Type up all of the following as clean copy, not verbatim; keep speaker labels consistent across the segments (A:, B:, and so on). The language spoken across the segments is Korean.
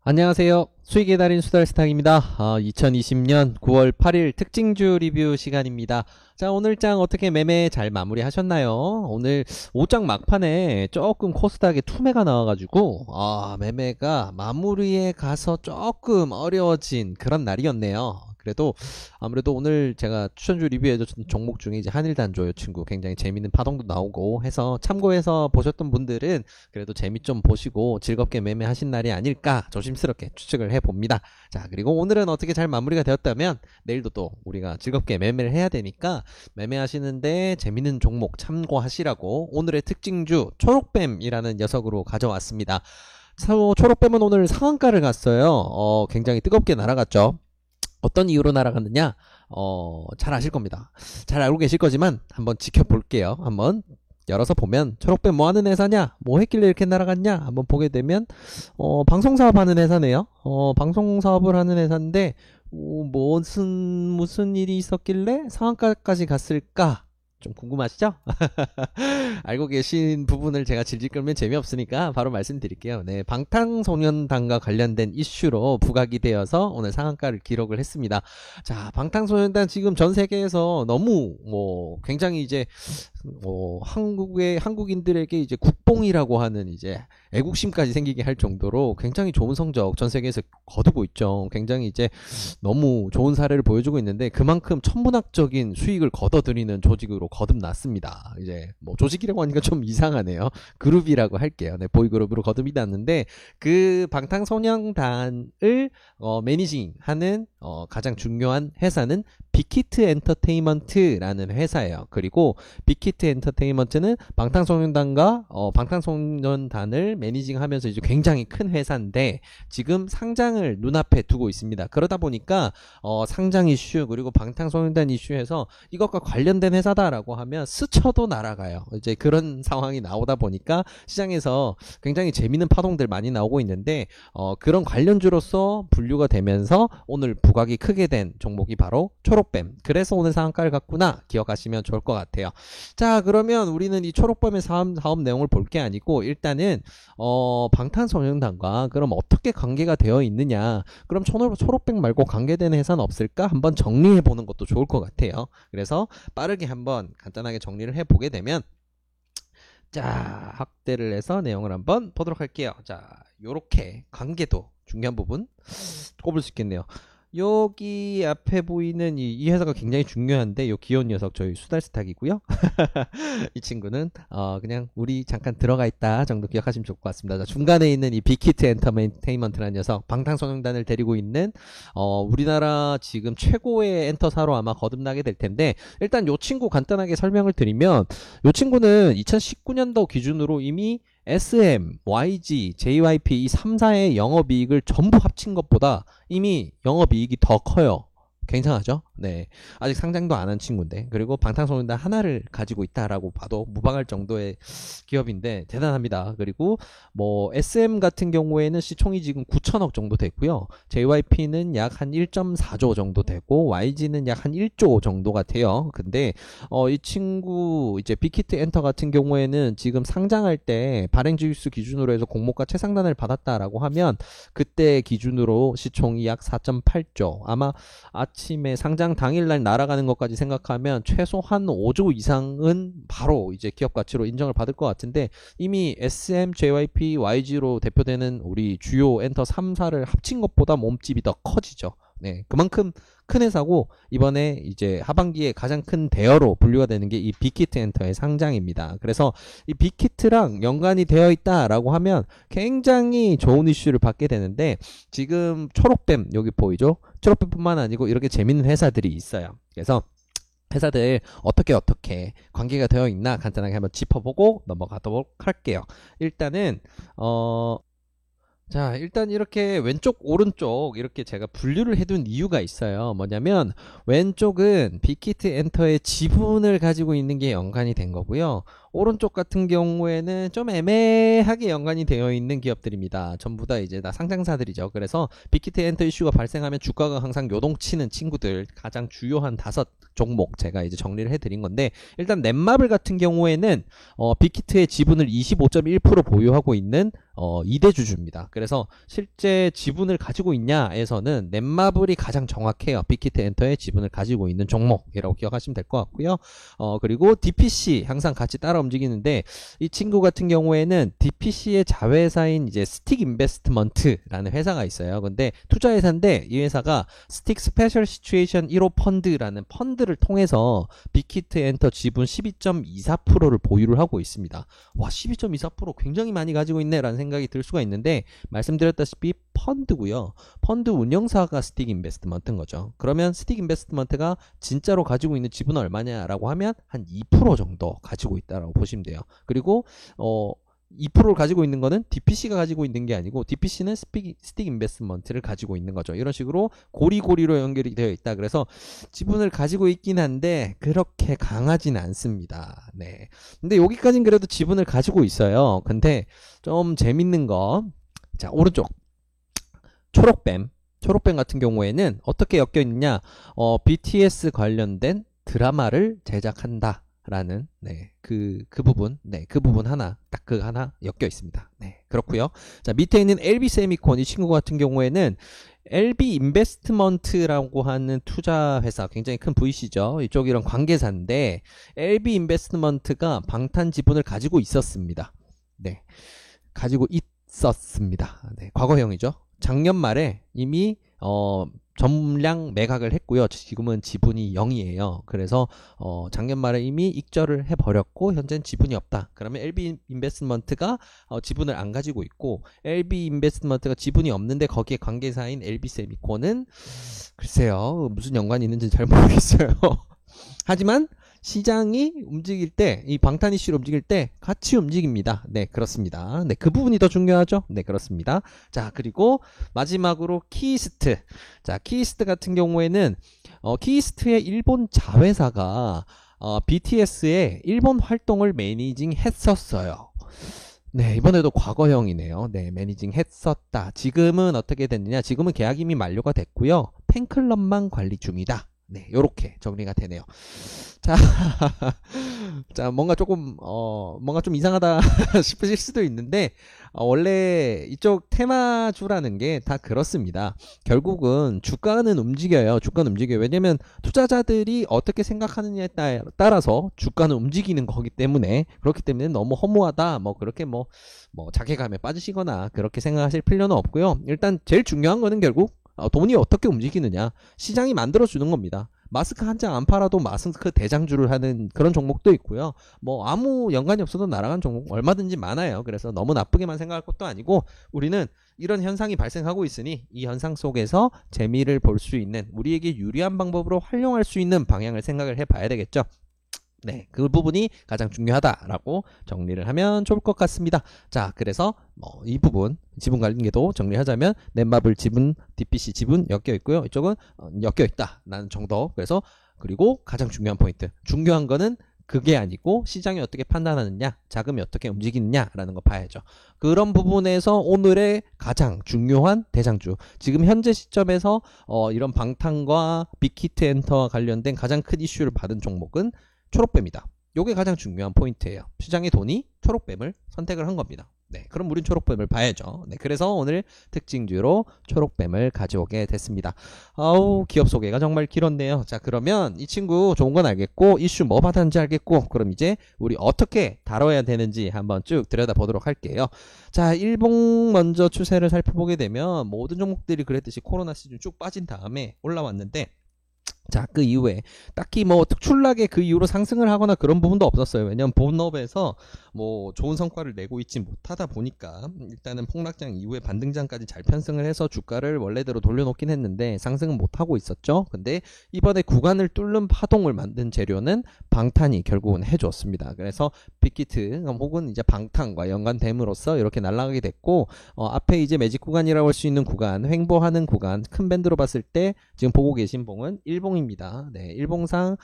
A: 안녕하세요. 수익의 달인 수달스탁입니다. 2020년 9월 8일 특징주 리뷰 시간입니다. 자, 오늘 장 어떻게 매매 잘 마무리하셨나요? 오늘 5장 막판에 조금 코스닥에 투매가 나와가지고 매매가 마무리에 가서 조금 어려워진 그런 날이었네요. 그래도 아무래도 오늘 제가 추천주 리뷰해줬던 종목 중에 이제 한일단조요 친구 굉장히 재밌는 파동도 나오고 해서 참고해서 보셨던 분들은 그래도 재미 좀 보시고 즐겁게 매매하신 날이 아닐까 조심스럽게 추측을 해봅니다. 자, 그리고 오늘은 어떻게 잘 마무리가 되었다면 내일도 또 우리가 즐겁게 매매를 해야 되니까 매매하시는데 재밌는 종목 참고하시라고 오늘의 특징주 초록뱀이라는 녀석으로 가져왔습니다. 초록뱀은 오늘 상한가를 갔어요. 굉장히 뜨겁게 날아갔죠. 어떤 이유로 날아갔느냐? 잘 아실 겁니다. 잘 알고 계실 거지만 한번 지켜볼게요. 한번 열어서 보면 초록뱀 뭐 하는 회사냐? 뭐 했길래 이렇게 날아갔냐? 한번 보게 되면 방송사업 하는 회사네요. 방송사업을 하는 회사인데 무슨 일이 있었길래 상한가까지 갔을까? 좀 궁금하시죠? 알고 계신 부분을 제가 질질 끌면 재미없으니까 바로 말씀드릴게요. 네, 방탄소년단과 관련된 이슈로 부각이 되어서 오늘 상한가를 기록을 했습니다. 자, 방탄소년단 지금 전 세계에서 너무 굉장히 이제 한국인들에게 이제 국뽕이라고 하는 이제 애국심까지 생기게 할 정도로 굉장히 좋은 성적 전 세계에서 거두고 있죠. 굉장히 이제 너무 좋은 사례를 보여주고 있는데 그만큼 천문학적인 수익을 거둬들이는 조직으로 거듭났습니다. 이제 조직이라고 하니까 좀 이상하네요. 그룹이라고 할게요. 네, 보이그룹으로 거듭이 났는데 그 방탄소년단을 매니징하는 가장 중요한 회사는 빅히트 엔터테인먼트라는 회사예요. 그리고 빅히트 엔터테인먼트는 방탄소년단과 방탄소년단을 매니징하면서 이제 굉장히 큰 회사인데 지금 상장을 눈앞에 두고 있습니다. 그러다 보니까 상장 이슈 그리고 방탄소년단 이슈에서 이것과 관련된 회사다라고 하면 스쳐도 날아가요. 이제 그런 상황이 나오다 보니까 시장에서 굉장히 재밌는 파동들 많이 나오고 있는데 그런 관련주로서 분류가 되면서 오늘 부각이 크게 된 종목이 바로 초록뱀. 그래서 오늘 상한가를 갔구나 기억하시면 좋을 것 같아요. 자, 그러면 우리는 이 초록뱀의 사업 내용을 볼 게 아니고 일단은 방탄소년단과 그럼 어떻게 관계가 되어 있느냐, 그럼 초록뱀 말고 관계되는 회사는 없을까 한번 정리해 보는 것도 좋을 것 같아요. 그래서 빠르게 한번 간단하게 정리를 해 보게 되면 자, 확대를 해서 내용을 한번 보도록 할게요. 자, 요렇게 관계도 중요한 부분 꼽을 수 있겠네요. 여기 앞에 보이는 이 회사가 굉장히 중요한데 요 귀여운 녀석 저희 수달스탁이고요. 이 친구는 그냥 우리 잠깐 들어가 있다 정도 기억하시면 좋을 것 같습니다. 자, 중간에 있는 이 빅히트 엔터테인먼트라는 녀석, 방탄소년단을 데리고 있는 우리나라 지금 최고의 엔터사로 아마 거듭나게 될 텐데 일단 요 친구 간단하게 설명을 드리면 요 친구는 2019년도 기준으로 이미 SM, YG, JYP 이 3사의 영업이익을 전부 합친 것보다 이미 영업이익이 더 커요. 굉장하죠? 네. 아직 상장도 안 한 친구인데, 그리고 방탄소년단 하나를 가지고 있다라고 봐도 무방할 정도의 기업인데 대단합니다. 그리고 SM 같은 경우에는 시총이 지금 9천억 정도 됐고요. JYP는 약 한 1.4조 정도 되고 YG는 약 한 1조 정도가 돼요. 근데 이 친구 이제 빅히트 엔터 같은 경우에는 지금 상장할 때 발행지수 기준으로 해서 공모가 최상단을 받았다라고 하면 그때 기준으로 시총이 약 4.8조, 아마 아침에 상장 당일날 날아가는 것까지 생각하면 최소한 5조 이상은 바로 이제 기업 가치로 인정을 받을 것 같은데 이미 SM, JYP, YG로 대표되는 우리 주요 엔터 3사를 합친 것보다 몸집이 더 커지죠. 네, 그만큼 큰 회사고 이번에 이제 하반기에 가장 큰 대여로 분류가 되는 게 이 빅히트 엔터의 상장입니다. 그래서 이 빅히트랑 연관이 되어 있다라고 하면 굉장히 좋은 이슈를 받게 되는데 지금 초록뱀 여기 보이죠? 초록뱀뿐만 아니고 이렇게 재밌는 회사들이 있어요. 그래서 회사들 어떻게 관계가 되어 있나 간단하게 한번 짚어보고 넘어가도록 할게요. 일단은 자, 일단 이렇게 왼쪽 오른쪽 이렇게 제가 분류를 해둔 이유가 있어요. 뭐냐면 왼쪽은 빅히트 엔터의 지분을 가지고 있는 게 연관이 된 거고요. 오른쪽 같은 경우에는 좀 애매하게 연관이 되어 있는 기업들입니다. 전부 다 이제 다 상장사들이죠. 그래서 빅히트 엔터 이슈가 발생하면 주가가 항상 요동치는 친구들 가장 주요한 5종목 제가 이제 정리를 해드린 건데 일단 넷마블 같은 경우에는 빅히트의 지분을 25.1% 보유하고 있는 이대주주입니다. 그래서 실제 지분을 가지고 있냐에서는 넷마블이 가장 정확해요. 빅히트 엔터의 지분을 가지고 있는 종목이라고 기억하시면 될 것 같고요. 그리고 DPC 항상 같이 따라 움직이는데 이 친구 같은 경우에는 DPC의 자회사인 이제 스틱 인베스트먼트라는 회사가 있어요. 근데 투자회사인데 이 회사가 스틱 스페셜 시츄에이션 1호 펀드라는 펀드를 통해서 빅히트 엔터 지분 12.24%를 보유를 하고 있습니다. 와, 12.24% 굉장히 많이 가지고 있네라는 생각이 들 수가 있는데 말씀드렸다시피 펀드고요. 펀드 운영사가 스틱 인베스트먼트인 거죠. 그러면 스틱 인베스트먼트가 진짜로 가지고 있는 지분은 얼마냐라고 하면 한 2% 정도 가지고 있다라고 보시면 돼요. 그리고 2%를 가지고 있는 거는 DPC가 가지고 있는 게 아니고 DPC는 스틱 인베스트먼트를 가지고 있는 거죠. 이런 식으로 고리고리로 연결이 되어 있다. 그래서 지분을 가지고 있긴 한데 그렇게 강하진 않습니다. 네. 근데 여기까지는 그래도 지분을 가지고 있어요. 근데 좀 재밌는 거, 자, 오른쪽 초록뱀 같은 경우에는 어떻게 엮여 있느냐? BTS 관련된 드라마를 제작한다. 라는 그 부분 하나 딱 그 하나 엮여 있습니다. 네, 그렇고요. 자, 밑에 있는 LB 세미콘 이 친구 같은 경우에는 LB 인베스트먼트라고 하는 투자 회사 굉장히 큰 VC죠. 이쪽 이런 관계사인데 LB 인베스트먼트가 방탄 지분을 가지고 있었습니다. 네, 가지고 있었습니다. 네, 과거형이죠. 작년 말에 이미 전량 매각을 했고요. 지금은 지분이 0이에요. 그래서 작년 말에 이미 익절을 해버렸고 현재는 지분이 없다. 그러면 LB 인베스트먼트가 지분을 안 가지고 있고 LB 인베스트먼트가 지분이 없는데 거기에 관계사인 LB 세미콘은 글쎄요. 무슨 연관이 있는지 잘 모르겠어요. 하지만 시장이 움직일 때, 이 방탄 이슈를 움직일 때 같이 움직입니다. 네, 그렇습니다. 네, 그 부분이 더 중요하죠? 네, 그렇습니다. 자, 그리고 마지막으로 키이스트. 자, 키이스트 같은 경우에는 키이스트의 일본 자회사가 BTS의 일본 활동을 매니징 했었어요. 네, 이번에도 과거형이네요. 네, 매니징 했었다. 지금은 어떻게 됐느냐? 지금은 계약이 이미 만료가 됐고요. 팬클럽만 관리 중이다. 네, 요렇게 정리가 되네요. 자, 자, 뭔가 좀 이상하다 싶으실 수도 있는데, 원래 이쪽 테마주라는 게 다 그렇습니다. 결국은 주가는 움직여요. 주가는 움직여요. 왜냐면 투자자들이 어떻게 생각하느냐에 따라서 주가는 움직이는 거기 때문에, 그렇기 때문에 너무 허무하다, 그렇게 자괴감에 빠지시거나 그렇게 생각하실 필요는 없고요. 일단 제일 중요한 거는 결국 돈이 어떻게 움직이느냐, 시장이 만들어주는 겁니다. 마스크 한 장 안 팔아도 마스크 대장주를 하는 그런 종목도 있고요. 아무 연관이 없어도 날아간 종목 얼마든지 많아요. 그래서 너무 나쁘게만 생각할 것도 아니고 우리는 이런 현상이 발생하고 있으니 이 현상 속에서 재미를 볼 수 있는, 우리에게 유리한 방법으로 활용할 수 있는 방향을 생각을 해봐야 되겠죠. 네, 그 부분이 가장 중요하다라고 정리를 하면 좋을 것 같습니다. 자, 그래서 이 부분 지분 관리계도 정리하자면 넷마블 지분, DPC 지분 엮여 있고요. 이쪽은 엮여 있다라는 정도. 그래서 그리고 가장 중요한 포인트, 중요한 거는 그게 아니고 시장이 어떻게 판단하느냐, 자금이 어떻게 움직이느냐라는 거 봐야죠. 그런 부분에서 오늘의 가장 중요한 대장주, 지금 현재 시점에서 이런 방탄과 빅히트 엔터와 관련된 가장 큰 이슈를 받은 종목은 초록뱀이다. 요게 가장 중요한 포인트예요. 시장의 돈이 초록뱀을 선택을 한 겁니다. 네, 그럼 우린 초록뱀을 봐야죠. 네, 그래서 오늘 특징주로 초록뱀을 가져오게 됐습니다. 아우, 기업 소개가 정말 길었네요. 자, 그러면 이 친구 좋은 건 알겠고 이슈 뭐 받았는지 알겠고, 그럼 이제 우리 어떻게 다뤄야 되는지 한번 쭉 들여다보도록 할게요. 자, 일봉 먼저 추세를 살펴보게 되면 모든 종목들이 그랬듯이 코로나 시즌 쭉 빠진 다음에 올라왔는데, 자, 그 이후에 딱히 특출나게 그 이후로 상승을 하거나 그런 부분도 없었어요. 왜냐면 본업에서 좋은 성과를 내고 있지 못하다 보니까 일단은 폭락장 이후에 반등장까지 잘 편승을 해서 주가를 원래대로 돌려놓긴 했는데 상승은 못하고 있었죠. 근데 이번에 구간을 뚫는 파동을 만든 재료는 방탄이 결국은 해줬습니다. 그래서 빅히트 혹은 이제 방탄과 연관됨으로써 이렇게 날아가게 됐고, 앞에 이제 매직 구간이라고 할 수 있는 구간, 횡보하는 구간, 큰 밴드로 봤을 때 지금 보고 계신 봉은 일봉입니다. 네, 일봉상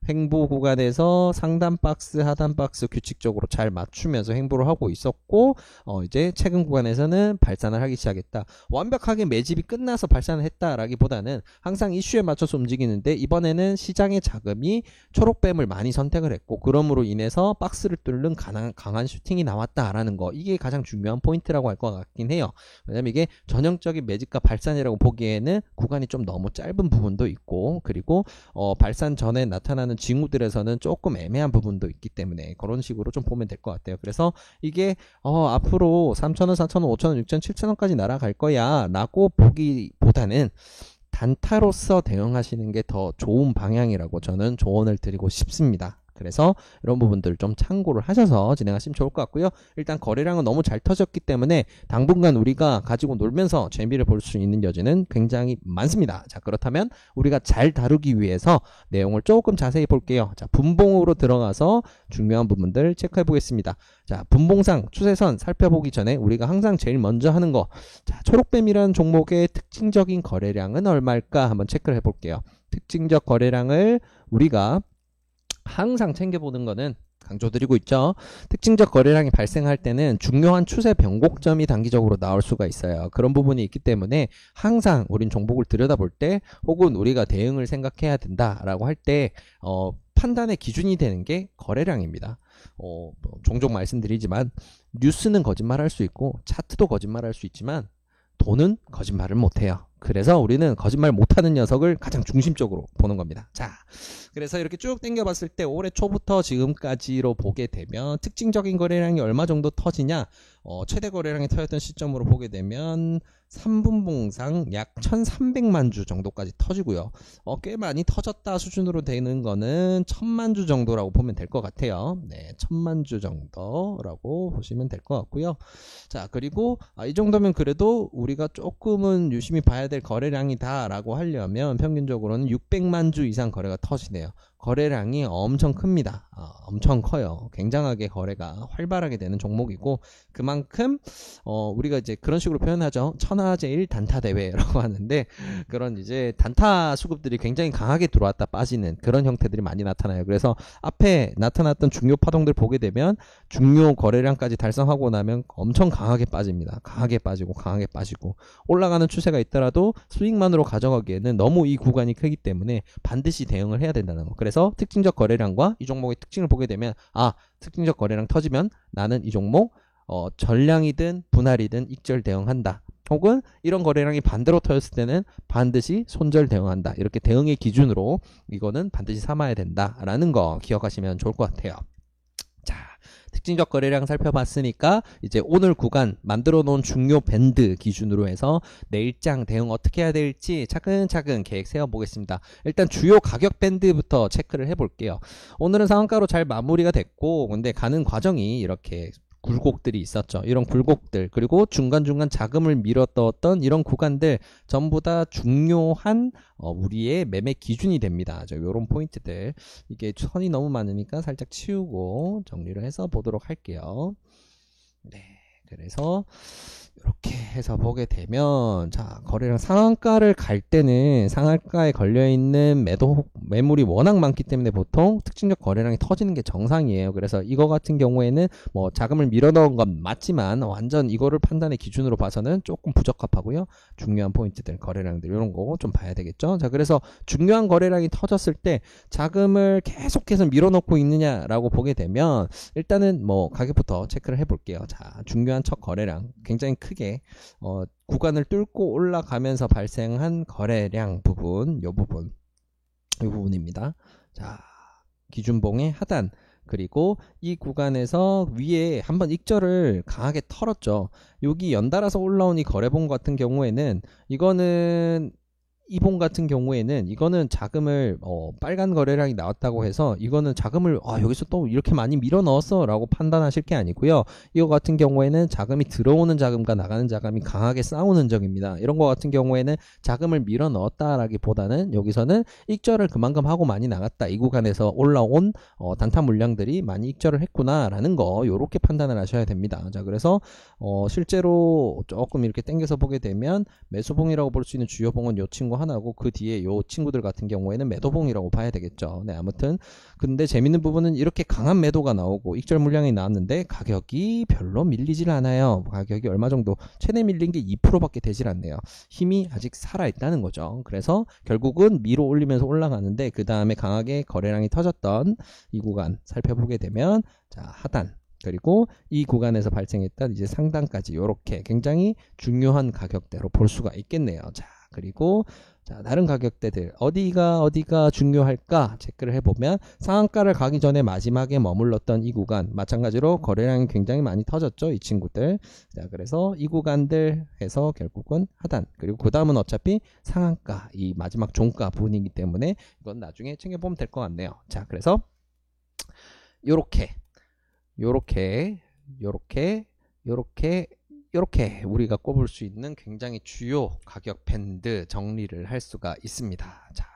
A: 횡보 구간에서 상단 박스, 하단 박스 규칙적으로 잘 맞추면서 횡보를 하고 있었고, 이제 최근 구간에서는 발산을 하기 시작했다. 완벽하게 매집이 끝나서 발산을 했다라기보다는 항상 이슈에 맞춰서 움직이는데, 이번에는 시장의 자금이 초록뱀을 많이 선택을 했고, 그러므로 인해서 박스를 뚫는 강한 슈팅이 나왔다라는 거, 이게 가장 중요한 포인트라고 할 것 같긴 해요. 왜냐면 이게 전형적인 매집과 발산이라고 보기에는 구간이 좀 너무 짧은 부분도 있고, 그리고 발산 전에 나타나는 징후들에서는 조금 애매한 부분도 있기 때문에 그런 식으로 좀 보면 될 것 같아요. 그래서 이게 앞으로 3,000원, 4,000원, 5,000원, 6,000원, 7,000원까지 날아갈 거야 라고 보기보다는 단타로서 대응하시는 게 더 좋은 방향이라고 저는 조언을 드리고 싶습니다. 그래서 이런 부분들 좀 참고를 하셔서 진행하시면 좋을 것 같고요. 일단 거래량은 너무 잘 터졌기 때문에 당분간 우리가 가지고 놀면서 재미를 볼 수 있는 여지는 굉장히 많습니다. 자, 그렇다면 우리가 잘 다루기 위해서 내용을 조금 자세히 볼게요. 자, 분봉으로 들어가서 중요한 부분들 체크해 보겠습니다. 자, 분봉상 추세선 살펴보기 전에 우리가 항상 제일 먼저 하는 거, 자, 초록뱀이라는 종목의 특징적인 거래량은 얼마일까 한번 체크를 해볼게요. 특징적 거래량을 우리가 항상 챙겨보는 거는 강조드리고 있죠. 특징적 거래량이 발생할 때는 중요한 추세 변곡점이 단기적으로 나올 수가 있어요. 그런 부분이 있기 때문에 항상 우린 종목을 들여다볼 때, 혹은 우리가 대응을 생각해야 된다라고 할 때 판단의 기준이 되는 게 거래량입니다. 종종 말씀드리지만 뉴스는 거짓말할 수 있고 차트도 거짓말할 수 있지만 돈은 거짓말을 못해요. 그래서 우리는 거짓말 못하는 녀석을 가장 중심적으로 보는 겁니다. 자, 그래서 이렇게 쭉 당겨봤을 때 올해 초부터 지금까지로 보게 되면 특징적인 거래량이 얼마 정도 터지냐, 최대 거래량이 터졌던 시점으로 보게 되면 3분봉상 약 1,300만 주 정도까지 터지고요. 꽤 많이 터졌다 수준으로 되는 거는 1,000만 주 정도라고 보면 될 것 같아요. 네, 1,000만 주 정도라고 보시면 될 것 같고요. 자, 그리고 이 정도면 그래도 우리가 조금은 유심히 봐야 될 거래량이다 라고 하려면 평균적으로는 600만 주 이상 거래가 터지네요. 거래량이 엄청 큽니다. 엄청 커요. 굉장하게 거래가 활발하게 되는 종목이고, 그만큼 우리가 이제 그런 식으로 표현하죠. 천하제일 단타 대회라고 하는데, 그런 이제 단타 수급들이 굉장히 강하게 들어왔다 빠지는 그런 형태들이 많이 나타나요. 그래서 앞에 나타났던 중요 파동들 보게 되면 중요 거래량까지 달성하고 나면 엄청 강하게 빠집니다. 강하게 빠지고 강하게 빠지고, 올라가는 추세가 있더라도 수익만으로 가져가기에는 너무 이 구간이 크기 때문에 반드시 대응을 해야 된다는 거. 그래서 특징적 거래량과 이 종목의 특징을 보게 되면, 특징적 거래량 터지면 나는 이 종목 전량이든 분할이든 익절 대응한다. 혹은 이런 거래량이 반대로 터졌을 때는 반드시 손절 대응한다. 이렇게 대응의 기준으로 이거는 반드시 삼아야 된다라는 거 기억하시면 좋을 것 같아요. 자, 특징적 거래량 살펴봤으니까 이제 오늘 구간 만들어 놓은 중요 밴드 기준으로 해서 내일장 대응 어떻게 해야 될지 차근차근 계획 세워보겠습니다. 일단 주요 가격 밴드부터 체크를 해볼게요. 오늘은 상한가로 잘 마무리가 됐고, 근데 가는 과정이 이렇게 굴곡들이 있었죠. 이런 굴곡들, 그리고 중간중간 자금을 밀어넣었던 이런 구간들 전부 다 중요한 우리의 매매 기준이 됩니다. 이런 포인트들, 이게 선이 너무 많으니까 살짝 치우고 정리를 해서 보도록 할게요. 네, 그래서 이렇게 해서 보게 되면, 자, 거래량 상한가를 갈 때는 상한가에 걸려있는 매물이 워낙 많기 때문에 보통 특징적 거래량이 터지는 게 정상이에요. 그래서 이거 같은 경우에는 뭐 자금을 밀어넣은 건 맞지만 완전 이거를 판단의 기준으로 봐서는 조금 부적합하고요. 중요한 포인트들, 거래량들 이런 거 좀 봐야 되겠죠. 자, 그래서 중요한 거래량이 터졌을 때 자금을 계속해서 밀어넣고 있느냐라고 보게 되면 일단은 뭐 가격부터 체크를 해볼게요. 자, 중요한 첫 거래량 굉장히 크게 구간을 뚫고 올라가면서 발생한 거래량 부분, 이 부분입니다. 자, 기준봉의 하단, 그리고 이 구간에서 위에 한번 익절을 강하게 털었죠. 여기 연달아서 올라온 이 거래봉 같은 경우에는 이봉 같은 경우에는 이거는 자금을 빨간 거래량이 나왔다고 해서 이거는 자금을 여기서 또 이렇게 많이 밀어 넣었어 라고 판단하실 게 아니고요. 이거 같은 경우에는 자금이 들어오는 자금과 나가는 자금이 강하게 싸우는 적입니다. 이런 거 같은 경우에는 자금을 밀어 넣었다라기보다는 여기서는 익절을 그만큼 하고 많이 나갔다, 이 구간에서 올라온 단타 물량들이 많이 익절을 했구나 라는 거, 요렇게 판단을 하셔야 됩니다. 자, 그래서 실제로 조금 이렇게 당겨서 보게 되면 매수봉이라고 볼 수 있는 주요봉은 요 친구 하나고 그 뒤에 요 친구들 같은 경우에는 매도봉이라고 봐야 되겠죠. 네, 아무튼 근데 재밌는 부분은 이렇게 강한 매도가 나오고 익절 물량이 나왔는데 가격이 별로 밀리질 않아요. 가격이 얼마 정도 최대 밀린 게 2%밖에 되질 않네요. 힘이 아직 살아있다는 거죠. 그래서 결국은 밀어 올리면서 올라가는데 그 다음에 강하게 거래량이 터졌던 이 구간 살펴보게 되면 자, 하단 그리고 이 구간에서 발생했던 이제 상단까지 이렇게 굉장히 중요한 가격대로 볼 수가 있겠네요. 자, 그리고 자, 다른 가격대들 어디가 중요할까 체크를 해보면 상한가를 가기 전에 마지막에 머물렀던 이 구간 마찬가지로 거래량이 굉장히 많이 터졌죠. 이 친구들. 자, 그래서 이 구간들 해서 결국은 하단 그리고 그 다음은 어차피 상한가 이 마지막 종가 부분이기 때문에 이건 나중에 챙겨보면 될 것 같네요. 자, 그래서 요렇게 우리가 꼽을 수 있는 굉장히 주요 가격 밴드 정리를 할 수가 있습니다. 자,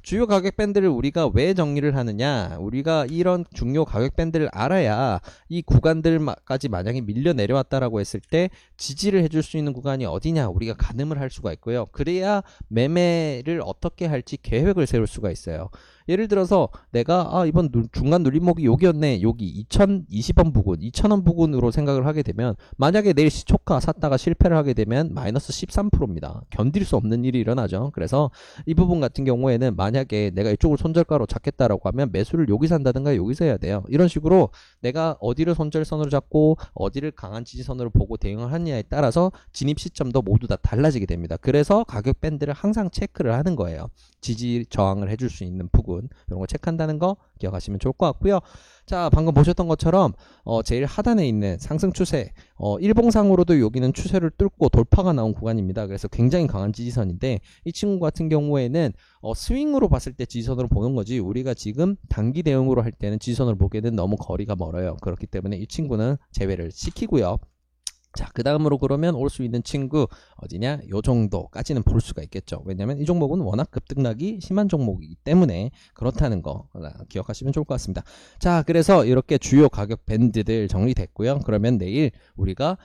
A: 주요 가격 밴드를 우리가 왜 정리를 하느냐? 우리가 이런 중요 가격 밴드를 알아야 이 구간들까지 만약에 밀려 내려왔다라고 했을 때 지지를 해줄 수 있는 구간이 어디냐 우리가 가늠을 할 수가 있고요. 그래야 매매를 어떻게 할지 계획을 세울 수가 있어요. 예를 들어서 내가 이번 중간 눌림목이 여기였네. 여기 2020원 부근, 2000원 부근으로 생각을 하게 되면 만약에 내일 시초가 샀다가 실패를 하게 되면 마이너스 13%입니다. 견딜 수 없는 일이 일어나죠. 그래서 이 부분 같은 경우에는 만약에 내가 이쪽을 손절가로 잡겠다라고 하면 매수를 여기서 한다든가 여기서 해야 돼요. 이런 식으로 내가 어디를 손절선으로 잡고 어디를 강한 지지선으로 보고 대응을 하느냐에 따라서 진입 시점도 모두 다 달라지게 됩니다. 그래서 가격 밴드를 항상 체크를 하는 거예요. 지지 저항을 해줄 수 있는 부분 이런 거 체크한다는 거 기억하시면 좋을 것 같고요. 자, 방금 보셨던 것처럼 제일 하단에 있는 상승 추세 일봉상으로도 여기는 추세를 뚫고 돌파가 나온 구간입니다. 그래서 굉장히 강한 지지선인데 이 친구 같은 경우에는 스윙으로 봤을 때 지지선으로 보는 거지 우리가 지금 단기 대응으로 할 때는 지지선으로 보기에는 너무 거리가 멀어요. 그렇기 때문에 이 친구는 제외를 시키고요. 자, 그 다음으로 그러면 올 수 있는 친구 어디냐? 요 정도까지는 볼 수가 있겠죠. 왜냐면 이 종목은 워낙 급등락이 심한 종목이기 때문에 그렇다는 거 기억하시면 좋을 것 같습니다. 자, 그래서 이렇게 주요 가격 밴드들 정리됐고요. 그러면 내일 우리가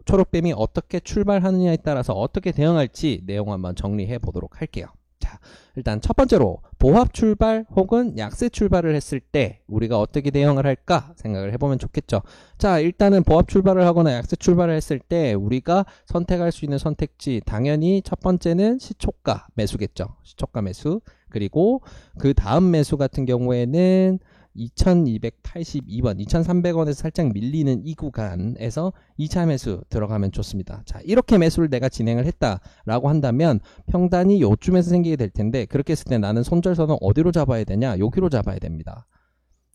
A: 초록뱀이 어떻게 출발하느냐에 따라서 어떻게 대응할지 내용 한번 정리해 보도록 할게요. 자, 일단 첫 번째로 보합 출발 혹은 약세 출발을 했을 때 우리가 어떻게 대응을 할까 생각을 해보면 좋겠죠. 자, 일단은 보합 출발을 하거나 약세 출발을 했을 때 우리가 선택할 수 있는 선택지 당연히 첫 번째는 시초가 매수겠죠. 시초가 매수. 그리고 그 다음 매수 같은 경우에는 2282원, 2300원에서 살짝 밀리는 이 구간에서 2차 매수 들어가면 좋습니다. 자, 이렇게 매수를 내가 진행을 했다라고 한다면 평단이 요쯤에서 생기게 될 텐데 그렇게 했을 때 나는 손절선은 어디로 잡아야 되냐? 여기로 잡아야 됩니다.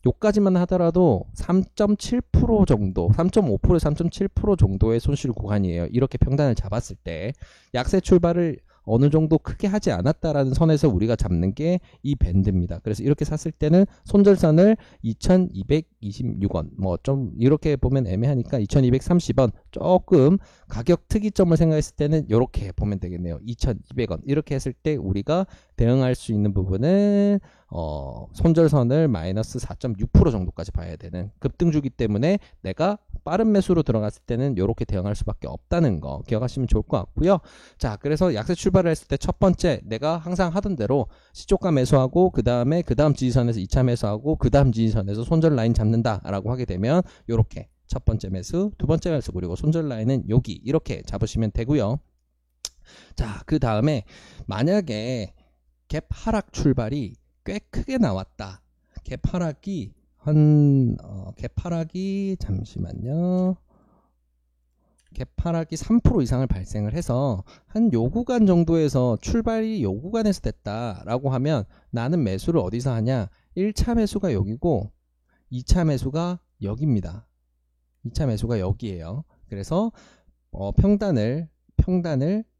A: 요까지만 하더라도 3.7% 정도, 3.5%에서 3.7% 정도의 손실 구간이에요. 이렇게 평단을 잡았을 때 약세 출발을 어느 정도 크게 하지 않았다라는 선에서 우리가 잡는 게 이 밴드입니다. 그래서 이렇게 샀을 때는 손절선을 2226원 뭐 좀 이렇게 보면 애매하니까 2230원 조금 가격 특이점을 생각했을 때는 이렇게 보면 되겠네요. 2200원 이렇게 했을 때 우리가 대응할 수 있는 부분은 손절선을 마이너스 4.6% 정도까지 봐야 되는 급등주기 때문에 내가 빠른 매수로 들어갔을 때는 이렇게 대응할 수밖에 없다는 거 기억하시면 좋을 것 같고요. 자, 그래서 약세 출발을 했을 때 첫 번째 내가 항상 하던 대로 시초가 매수하고 그 다음 지지선에서 2차 매수하고 그 다음 지지선에서 손절 라인 잡는다라고 하게 되면 이렇게 첫 번째 매수, 두 번째 매수 그리고 손절 라인은 여기 이렇게 잡으시면 되고요. 자, 그 다음에 만약에 갭 하락 출발이 꽤 크게 나왔다. 갭 하락이 잠시만요. 갭 하락이 3% 이상을 발생을 해서 한 요 구간 정도에서 출발이 요 구간에서 됐다라고 하면 나는 매수를 어디서 하냐? 1차 매수가 여기고 2차 매수가 여기입니다. 2차 매수가 여기에요. 그래서 평단을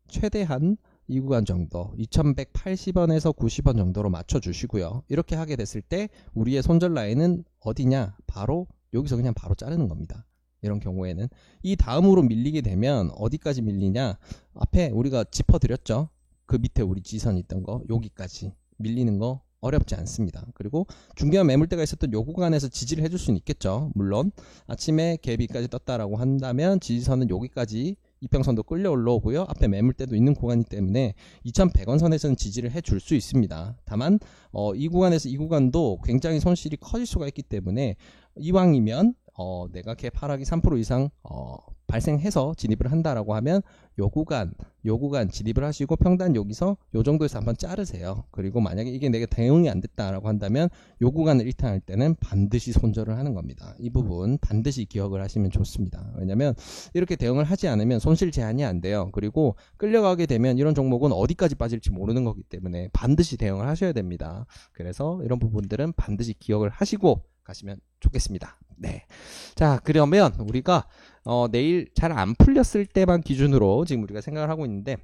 A: 최대한 이 구간 정도 2180원에서 90원 정도로 맞춰 주시고요. 이렇게 하게 됐을 때 우리의 손절 라인은 어디냐? 바로 여기서 그냥 바로 자르는 겁니다. 이런 경우에는 이 다음으로 밀리게 되면 어디까지 밀리냐? 앞에 우리가 짚어드렸죠. 그 밑에 우리 지선 있던 거 여기까지 밀리는 거 어렵지 않습니다. 그리고 중요한 매물대가 있었던 요 구간에서 지지를 해줄 수는 있겠죠. 물론 아침에 갭이까지 떴다라고 한다면 지지선은 여기까지
B: 이평선도 끌려 올라오고요. 앞에 매물대도 있는 구간이기 때문에 2100원 선에서는 지지를 해줄 수 있습니다. 다만 이 구간에서 이 구간도 굉장히 손실이 커질 수가 있기 때문에 이왕이면 내가 갭 하락이 3% 이상 발생해서 진입을 한다라고 하면 요 구간 진입을 하시고 평단 여기서 요 정도에서 한번 자르세요. 그리고 만약에 이게 내가 대응이 안 됐다라고 한다면 요 구간을 일탈할 때는 반드시 손절을 하는 겁니다. 이 부분 반드시 기억을 하시면 좋습니다. 왜냐면 이렇게 대응을 하지 않으면 손실 제한이 안 돼요. 그리고 끌려가게 되면 이런 종목은 어디까지 빠질지 모르는 거기 때문에 반드시 대응을 하셔야 됩니다. 그래서 이런 부분들은 반드시 기억을 하시고 가시면 좋겠습니다. 네. 자, 그러면 우리가 내일 잘 안 풀렸을 때만 기준으로 지금 우리가 생각을 하고 있는데,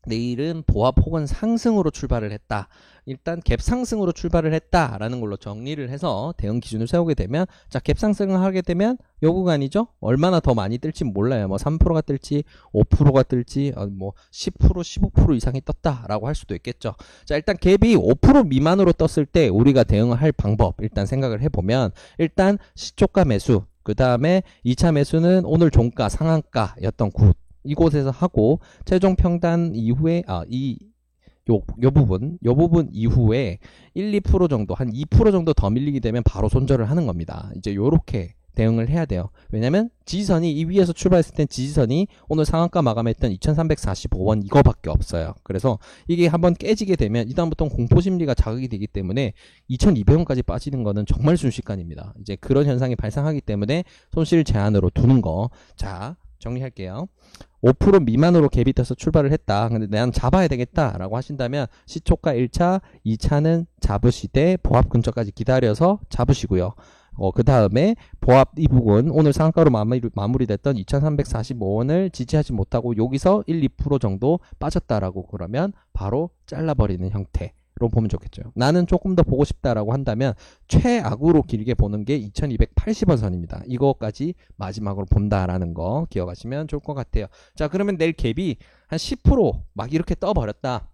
B: 내일은 보합 혹은 상승으로 출발을 했다. 일단 갭 상승으로 출발을 했다라는 걸로 정리를 해서 대응 기준을 세우게 되면, 자, 갭 상승을 하게 되면 요 구간이죠. 얼마나 더 많이 뜰지 몰라요. 뭐 3%가 뜰지 5%가 뜰지 뭐 10% 15% 이상이 떴다라고 할 수도 있겠죠. 자, 일단 갭이 5% 미만으로 떴을 때 우리가 대응을 할 방법 일단 생각을 해보면, 일단 시초가 매수, 그 다음에 2차 매수는 오늘 종가 상한가였던 이곳에서 하고, 최종 평단 이후에 요 부분 이후에 1, 2% 정도, 한 2% 정도 더 밀리게 되면 바로 손절을 하는 겁니다. 이제 요렇게 대응을 해야 돼요. 왜냐면 지지선이 이 위에서 출발했을 땐 지지선이 오늘 상한가 마감했던 2345원 이거밖에 없어요. 그래서 이게 한번 깨지게 되면 이다음부터는 공포심리가 자극이 되기 때문에 2200원까지 빠지는 거는 정말 순식간입니다. 이제 그런 현상이 발생하기 때문에 손실 제한으로 두는 거. 자, 정리할게요. 5% 미만으로 갭이 떠서 출발을 했다. 근데 난 잡아야 되겠다 라고 하신다면 시초가 1차, 2차는 잡으시되 보합 근처까지 기다려서 잡으시고요. 그 다음에 보합 이 부분 오늘 상한가로 마무리됐던 2345원을 지지하지 못하고 여기서 1, 2% 정도 빠졌다라고 그러면 바로 잘라버리는 형태로 보면 좋겠죠. 나는 조금 더 보고 싶다라고 한다면 최악으로 길게 보는 게 2280원 선입니다. 이거까지 마지막으로 본다라는 거 기억하시면 좋을 것 같아요. 자, 그러면 내일 갭이 한 10% 이렇게 떠버렸다.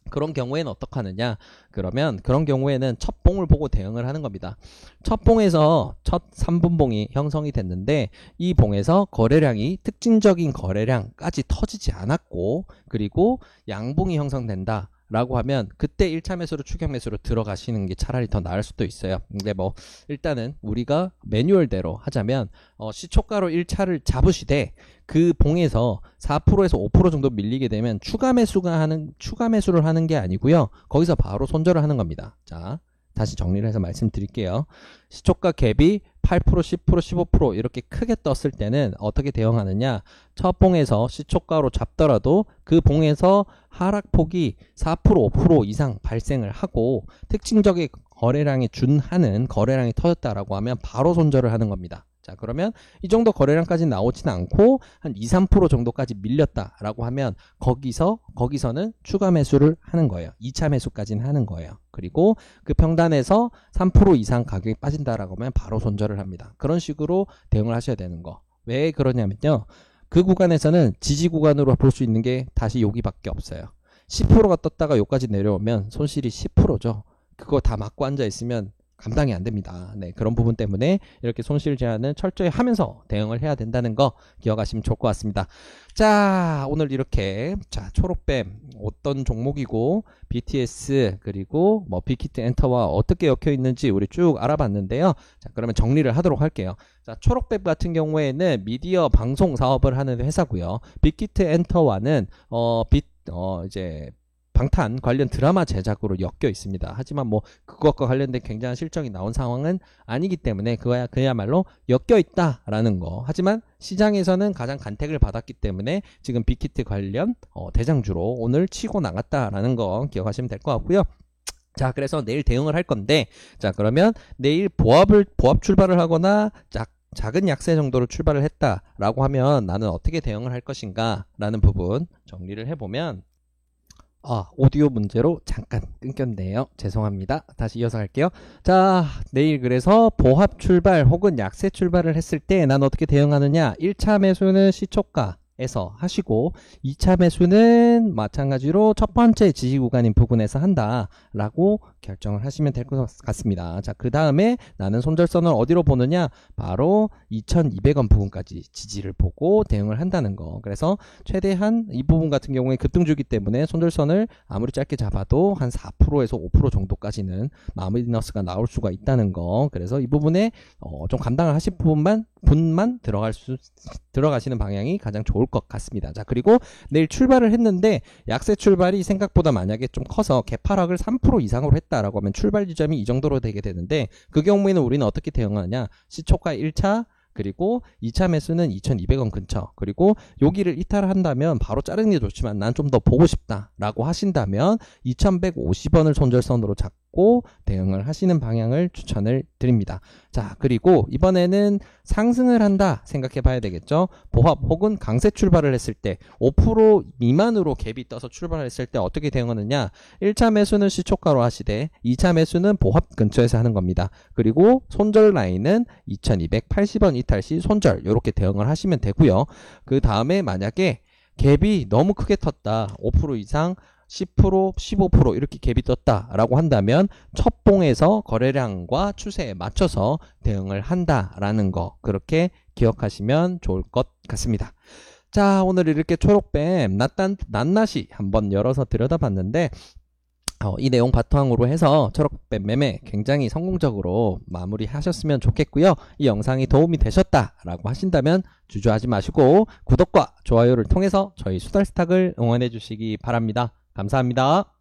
B: 그런 경우에는 어떻게 하느냐? 그러면 그런 경우에는 첫 봉을 보고 대응을 하는 겁니다. 첫 봉에서 첫 3분봉이 형성이 됐는데 이 봉에서 거래량이 특징적인 거래량까지 터지지 않았고, 그리고 양봉이 형성된다 라고 하면 그때 1차 매수로 추격 매수로 들어가시는 게 차라리 더 나을 수도 있어요. 근데 뭐 일단은 우리가 매뉴얼대로 하자면 시초가로 1차를 잡으시되 그 봉에서 4%에서 5% 정도 밀리게 되면 추가 매수를 하는 게 아니고요. 거기서 바로 손절을 하는 겁니다. 자, 다시 정리를 해서 말씀드릴게요. 시초가 갭이 8%, 10%, 15% 이렇게 크게 떴을 때는 어떻게 대응하느냐? 첫 봉에서 시초가로 잡더라도 그 봉에서 하락폭이 4%, 5% 이상 발생을 하고 특징적인 거래량에 준하는 거래량이 터졌다라고 하면 바로 손절을 하는 겁니다. 자, 그러면 이 정도 거래량까지 나오진 않고 한 2, 3% 정도까지 밀렸다라고 하면 거기서는 추가 매수를 하는 거예요. 2차 매수까지는 하는 거예요. 그리고 그 평단에서 3% 이상 가격이 빠진다라고 하면 바로 손절을 합니다. 그런 식으로 대응을 하셔야 되는 거. 왜 그러냐면요. 그 구간에서는 지지 구간으로 볼 수 있는 게 다시 여기밖에 없어요. 10%가 떴다가 여기까지 내려오면 손실이 10%죠. 그거 다 맞고 앉아 있으면 감당이 안 됩니다. 네, 그런 부분 때문에 이렇게 손실 제한을 철저히 하면서 대응을 해야 된다는 거 기억하시면 좋을 것 같습니다. 자, 오늘 이렇게 초록뱀 어떤 종목이고 BTS 그리고 뭐 빅히트 엔터와 어떻게 엮여 있는지 우리 쭉 알아봤는데요. 자, 그러면 정리를 하도록 할게요. 자, 초록뱀 같은 경우에는 미디어 방송 사업을 하는 회사고요. 빅히트 엔터와는 이제 방탄 관련 드라마 제작으로 엮여 있습니다. 하지만 뭐 그것과 관련된 굉장한 실적이 나온 상황은 아니기 때문에 그야말로 엮여 있다라는 거. 하지만 시장에서는 가장 간택을 받았기 때문에 지금 빅히트 관련 대장주로 오늘 치고 나갔다라는 거 기억하시면 될 것 같고요. 자, 그래서 내일 대응을 할 건데, 자, 그러면 내일 보합 출발을 하거나 작은 약세 정도로 출발을 했다라고 하면 나는 어떻게 대응을 할 것인가 라는 부분 정리를 해보면, 오디오 문제로 잠깐 끊겼네요. 죄송합니다. 다시 이어서 할게요. 자, 내일 그래서 보합 출발 혹은 약세 출발을 했을 때 난 어떻게 대응하느냐? 1차 매수는 시초가 부근에서 하시고 2차 매수는 마찬가지로 첫 번째 지지 구간인 부근에서 한다라고 결정을 하시면 될 것 같습니다. 자, 그 다음에 나는 손절선을 어디로 보느냐? 바로 2,200원 부분까지 지지를 보고 대응을 한다는 거. 그래서 최대한 이 부분 같은 경우에 급등주기 때문에 손절선을 아무리 짧게 잡아도 한 4%에서 5% 정도까지는 마이너스가 나올 수가 있다는 거. 그래서 이 부분에 좀 감당을 하실 분만 들어가시는 방향이 가장 좋을 것 같습니다. 자, 그리고 내일 출발을 했는데 약세 출발이 생각보다 만약에 좀 커서 개파락을 3% 이상으로 했다라고 하면 출발 지점이 이 정도로 되게 되는데, 그 경우에는 우리는 어떻게 대응하냐? 시초가 1차 그리고 2차 매수는 2,200원 근처, 그리고 여기를 이탈을 한다면 바로 자르는 게 좋지만 난 좀 더 보고 싶다 라고 하신다면 2,150원을 손절선으로 잡고 대응을 하시는 방향을 추천을 드립니다. 자, 그리고 이번에는 상승을 한다 생각해 봐야 되겠죠. 보합 혹은 강세 출발을 했을 때 5% 미만으로 갭이 떠서 출발했을 때 어떻게 대응하느냐? 1차 매수는 시초가로 하시되 2차 매수는 보합 근처에서 하는 겁니다. 그리고 손절 라인은 2,280원 이탈 시 손절, 이렇게 대응을 하시면 되고요. 그 다음에 만약에 갭이 너무 크게 텄다, 5% 이상 10%, 15% 이렇게 갭이 떴다라고 한다면 첫 봉에서 거래량과 추세에 맞춰서 대응을 한다라는 거, 그렇게 기억하시면 좋을 것 같습니다. 자, 오늘 이렇게 초록뱀 낱낱이 한번 열어서 들여다봤는데 이 내용 바탕으로 해서 초록뱀 매매 굉장히 성공적으로 마무리하셨으면 좋겠고요. 이 영상이 도움이 되셨다라고 하신다면 주저하지 마시고 구독과 좋아요를 통해서 저희 수달스탁을 응원해 주시기 바랍니다. 감사합니다.